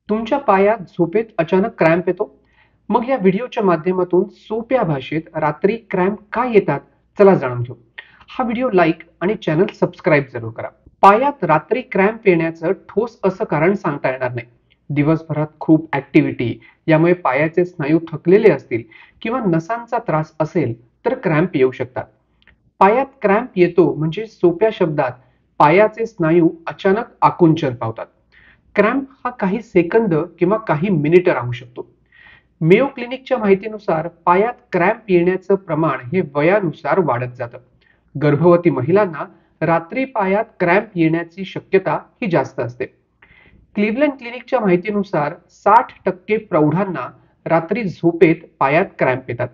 तुमच्या पायात झोपेत अचानक क्रॅम्प येतो? मग या व्हिडिओच्या माध्यमातून सोप्या भाषेत रात्री क्रॅम्प का येतात चला जाणून घेऊ. हा व्हिडिओ लाईक आणि चॅनल सबस्क्राईब जरूर करा. पायात रात्री क्रॅम्प येण्याचं ठोस असं कारण सांगता येणार नाही. दिवसभरात खूप ऍक्टिव्हिटी यामुळे पायाचे स्नायू थकलेले असतील किंवा नसांचा त्रास असेल तर क्रॅम्प येऊ शकतात. पायात क्रॅम्प येतो म्हणजे सोप्या शब्दात पायाचे स्नायू अचानक आकुंचन पावतात. क्रॅम्प हा काही सेकंद किंवा काही मिनिटं राहू शकतो. मेयो क्लिनिकच्या माहितीनुसार पायात क्रॅम्प येण्याचं प्रमाण हे वयानुसार वाढत जातं. गर्भवती महिलांना रात्री पायात क्रॅम्प येण्याची शक्यता ही जास्त असते. क्लिव्हलंड क्लिनिकच्या माहितीनुसार 60% प्रौढांना रात्री झोपेत पायात क्रॅम्प येतात,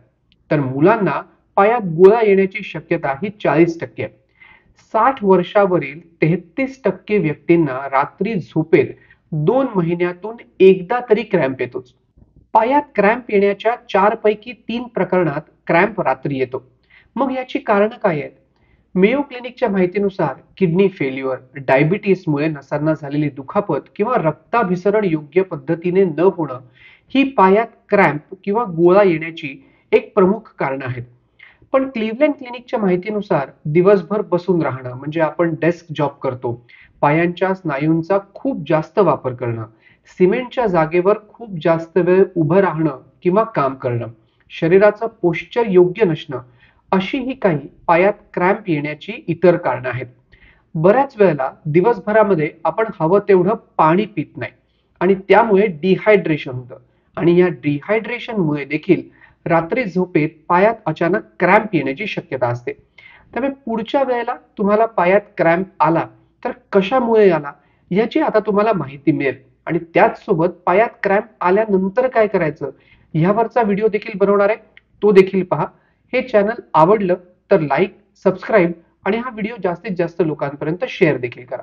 तर मुलांना पायात गोळा येण्याची शक्यता ही 40% आहे. 60 वर्षावरील 33% व्यक्तींना रात्री झोपेत 2 महिन्यातून एकदा तरी क्रॅम्प येतोच. पायात क्रॅम्प येण्याच्या 4 पैकी 3 प्रकरणात क्रॅम्प रात्री येतो. मग याची कारणं काय आहेत? मेयो क्लिनिकच्या माहितीनुसार किडनी फेल्युअर, डायबिटीसमुळे नसांना झालेली दुखापत किंवा रक्ताभिसरण योग्य पद्धतीने न होणं ही पायात क्रॅम्प किंवा गोळा येण्याची एक प्रमुख कारणं आहेत. पण क्लिव्हलंड क्लिनिकच्या माहितीनुसार दिवसभर बसून राहणं म्हणजे आपण डेस्क जॉब करतो, पायांच्या स्नायूंचा खूप जास्त वापर करणं, सिमेंटच्या जागेवर खूप जास्त वेळ उभं राहणं किंवा काम करणं, शरीराचं पोश्चर योग्य नसणं अशी ही काही पायात क्रॅम्प येण्याची इतर कारणं आहेत. बऱ्याच वेळेला दिवसभरामध्ये आपण हवं तेवढं पाणी पित नाही आणि त्यामुळे डिहायड्रेशन होतं आणि या डिहायड्रेशनमुळे देखील रात्री झोपेत पायात अचानक क्रॅम्प येण्याची शक्यता असते. त्यामुळे पुढच्या वेळेला तुम्हाला पायात क्रॅम्प आला तर कशामुळे आला याची आता तुम्हाला माहिती मिळेल आणि त्याच सोबत पायात क्रॅम्प आल्यानंतर काय करायचं यावरचा व्हिडिओ देखील बनवणार आहे, तो देखील पहा. हे चॅनल आवडलं तर लाईक, सबस्क्राईब आणि हा व्हिडिओ जास्तीत जास्त लोकांपर्यंत शेअर देखील करा.